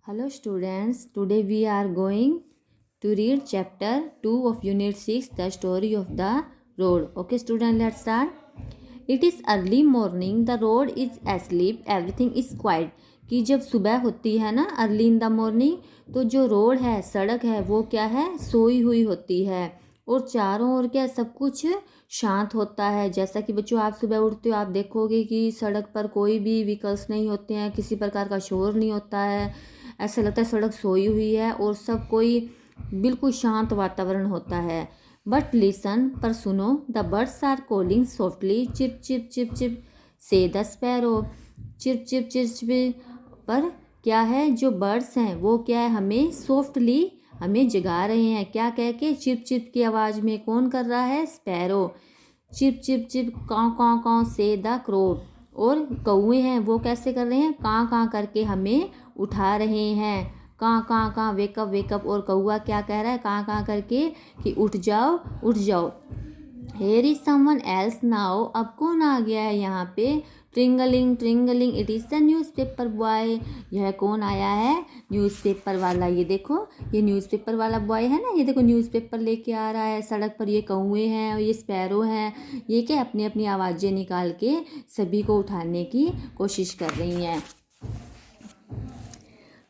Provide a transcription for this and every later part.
Hello students, today we are going to read chapter 2 of unit 6, the story of the road. Okay student, let's start. It is early morning, the road is asleep, everything is quiet. कि जब सुबह होती है ना early in the morning, तो जो road है, सड़क है, वो क्या है, सोई हुई होती है और चारों ओर क्या सब कुछ शांत होता है। जैसा कि बच्चों आप सुबह उठते हो आप देखोगे कि सड़क पर कोई भी व्हीकल्स नहीं होते हैं, किसी प्रकार का शोर नहीं होता है, ऐसा लगता है सड़क सोई हुई है और सब कोई बिल्कुल शांत वातावरण होता है। बट लिसन, पर सुनो, the birds are calling softly, chip chip chip chip say the sparrow, chip chip chip chip. पर क्या है, जो बर्ड्स हैं वो क्या है, हमें सॉफ्टली हमें जगा रहे हैं, क्या कह के, चिप चिप की आवाज़ में। कौन कर रहा है, स्पैरो। चिप चिप चिप काँ काँ काँ से द क्रो, और कौए हैं वो कैसे कर रहे हैं, काँ काँ करके हमें उठा रहे हैं। काँ काँ काँ वेकअप वेकअप, और कौआ क्या कह रहा है, काँ काँ करके कि उठ जाओ उठ जाओ। Here is someone else now, अब कौन आ गया है यहाँ पे, ट्रिंगलिंग ट्रिंगलिंग, it is the newspaper boy. यह कौन आया है, न्यूज़पेपर वाला। ये देखो ये न्यूज़पेपर वाला बॉय है ना, ये देखो न्यूज़पेपर लेके आ रहा है सड़क पर। ये कौए हैं और ये स्पैरो हैं, ये क्या अपनी अपनी आवाज़ें निकाल के सभी को उठाने की कोशिश कर रही हैं।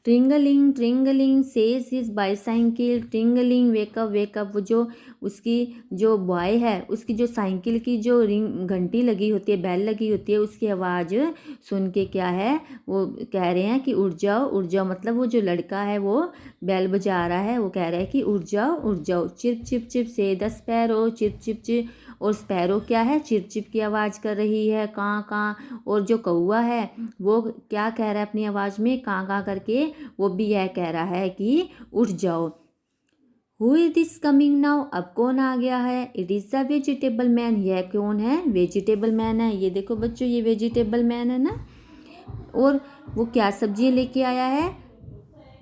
ट्रिंगलिंग ट्रिंगलिंग says his bicycle, ट्रिंगलिंग wake up wake up. वो जो उसकी जो बॉय है उसकी जो साइकिल की जो रिंग घंटी लगी होती है, बेल लगी होती है, उसकी आवाज़ सुन के क्या है, वो कह रहे हैं कि उठ जाओ उठ जाओ। मतलब वो जो लड़का है वो बेल बजा रहा है, वो कह रहा है कि उठ जाओ उठ जाओ। Chip chip chip say the sparrow, chip chip chip, और स्पैरो क्या है, चिप चिप की आवाज़ कर रही है, काँ काँ। और जो कौआ है वो क्या कह रहा है अपनी आवाज़ में, काँ काँ करके, वो भी यह कह रहा है कि उठ जाओ। Who is this coming now, अब कौन आ गया है, it is the vegetable man. यह कौन है, वेजिटेबल मैन है। ये देखो बच्चों ये वेजिटेबल मैन है ना, और वो क्या सब्जियाँ लेके आया है,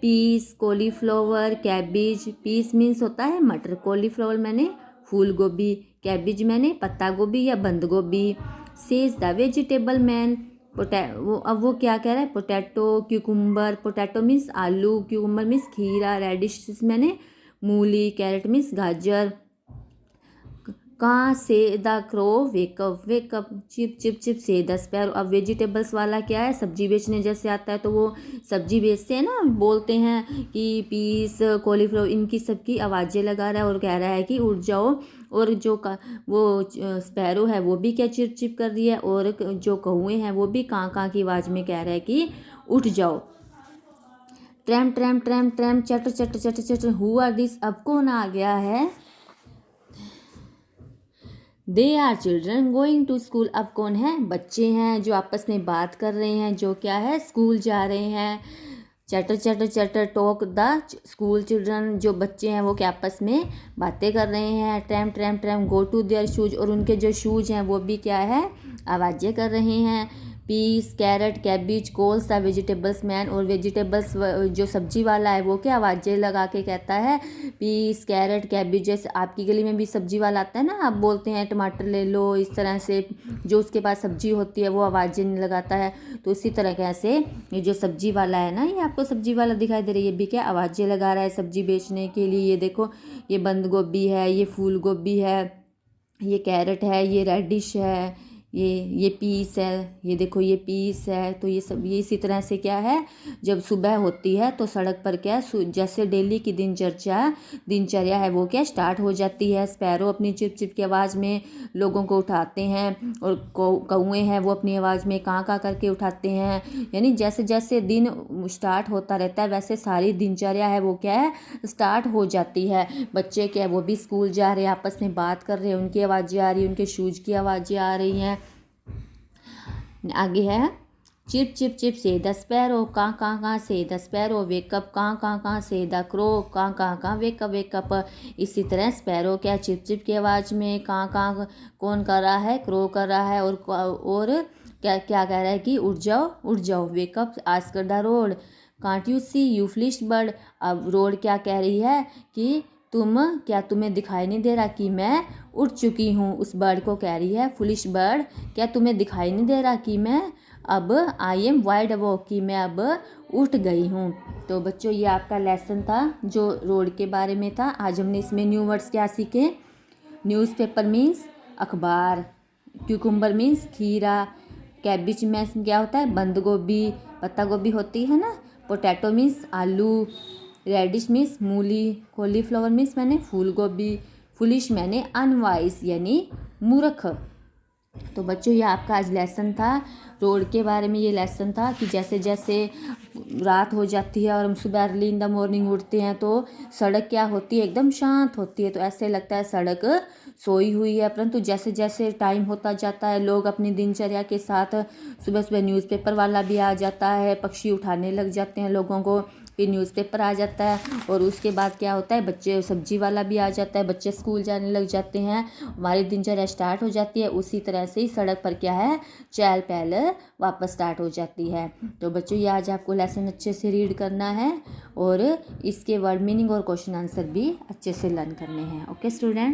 peas, cauliflower, cabbage. Peas means होता है मटर, कॉलीफ्लावर मैंने फूल गोभी, कैबिज मैंने पत्ता गोभी या बंद गोभी। सेज द वेजिटेबल मैन, वो अब वो क्या कह रहा है, पोटैटो, क्यूकुम्बर। पोटैटो मीन्स आलू, क्यूकुम्बर मीन्स खीरा, रेडिश मैंने मूली, कैरेट मीन्स गाजर। कहाँ से the crow wake up wake up, chip chip chip say the sparrow. अब वेजिटेबल्स वाला क्या है, सब्जी बेचने जैसे आता है तो वो सब्जी बेचते हैं ना, बोलते हैं कि पीस, कॉलीफ्लावर, इनकी सबकी आवाज़ें लगा रहा है और कह रहा है कि उठ जाओ। और जो वो स्पैरो है वो भी क्या चिप चिप कर रही है, और जो कौए हैं वो भी काँ काँ की आवाज़ में कह रहा है कि उठ जाओ। ट्रैम ट्रैम ट्रैम ट्रैम, चट चट चट चट, हु आर दिस, अब कौन आ गया है, they are children going to school. अब कौन है, बच्चे हैं जो आपस में बात कर रहे हैं, जो क्या है, स्कूल जा रहे हैं। चटर चटर चटर टॉक द स्कूल चिल्ड्रन, जो बच्चे हैं वो क्या आपस में बातें कर रहे हैं। Tram tram tram go to their shoes, और उनके जो शूज हैं वो भी क्या है, आवाज़ें कर रहे हैं। Peas, carrot, cabbage, calls the vegetables man, और वेजिटेबल्स जो सब्जी वाला है वो क्या आवाज़ें लगा के कहता है, पीस, कैरेट, कैबिज। जैसे आपकी गली में भी सब्जी वाला आता है ना, आप बोलते हैं टमाटर ले लो, इस तरह से जो उसके पास सब्जी होती है वो आवाज़ें नहीं लगाता है, तो इसी तरह कैसे ये जो सब्जी वाला है ना, ये आपको सब्जी वाला दिखाई दे रही है, ये भी क्या आवाज़ें लगा रहा है सब्जी बेचने के लिए। ये देखो ये बंद गोभी है, ये फूल गोभी है, ये कैरेट है, ये रेडिश है, ये पीस है, ये देखो ये पीस है। तो ये सब ये इसी तरह से क्या है, जब सुबह होती है तो सड़क पर क्या जैसे डेली की दिनचर्या है वो क्या स्टार्ट हो जाती है। स्पैरो अपनी चिप चिप की आवाज़ में लोगों को उठाते हैं, और कौए हैं वो अपनी आवाज़ में काँ काँ करके उठाते हैं। यानी जैसे जैसे दिन स्टार्ट होता रहता है वैसे सारी दिनचर्या है वो क्या है, स्टार्ट हो जाती है। बच्चे क्या है वो भी स्कूल जा रहे हैं, आपस में बात कर रहे हैं, उनकी आवाज़ें आ रही हैं, उनके शूज़ की आवाज़ें आ रही हैं। आगे है, chip chip chip say the sparrow, काँ काँ काँ से द स्पैरो वेकअप, काँ काँ काँ से द क्रो, काँ काँ काँ वेकअप वेकअप। इसी तरह स्पैरो क्या चिप चिप की आवाज़ में काँ काँ कौन कर रहा है, क्रो कर रहा है, और क्या क्या कह रहा है कि उठ जाओ wake up asks the road, can't you see you flesh bird. अब रोड क्या कह रही है कि क्या तुम्हें दिखाई नहीं दे रहा कि मैं उठ चुकी हूँ। उस बर्ड को कह रही है, फुलिश बर्ड, क्या तुम्हें दिखाई नहीं दे रहा कि मैं अब आई एम वाइड अवॉक, कि मैं अब उठ गई हूँ। तो तो बच्चों ये आपका लेसन था जो रोड के बारे में था। आज हमने इसमें न्यू वर्ड्स क्या सीखे। न्यूज़पेपर मीन्स अखबार, क्यूकुम्बर मीन्स खीरा, कैबिज मीन्स क्या होता है बंद गोभी, पत्ता गोभी होती है ना। पोटैटो मीन्स आलू, रेडिश मीन्स मूली, कॉलीफ्लावर मीन्स मैंने फूल गोभी, फुलिश मैंने अनवाइस यानी मूर्ख। तो बच्चों ये आपका आज लेसन था रोड के बारे में। ये लेसन था कि जैसे जैसे रात हो जाती है और हम सुबह अर्ली इन द मॉर्निंग उठते हैं तो सड़क क्या होती है एकदम शांत होती है, तो ऐसे लगता है सड़क सोई हुई है। परंतु जैसे जैसे टाइम होता जाता है लोग अपनी दिनचर्या के साथ सुबह सुबह न्यूज़पेपर वाला भी आ जाता है, पक्षी उठाने लग जाते हैं लोगों को, फिर न्यूज़पेपर आ जाता है और उसके बाद क्या होता है बच्चे सब्जी वाला भी आ जाता है, बच्चे स्कूल जाने लग जाते हैं, हमारी दिनचर्या स्टार्ट हो जाती है। उसी तरह से ही सड़क पर क्या है चहल पहल वापस स्टार्ट हो जाती है। तो बच्चों ये आज आपको लेसन अच्छे से रीड करना है और इसके वर्ड मीनिंग और क्वेश्चन आंसर भी अच्छे से लर्न करने हैं। Okay student.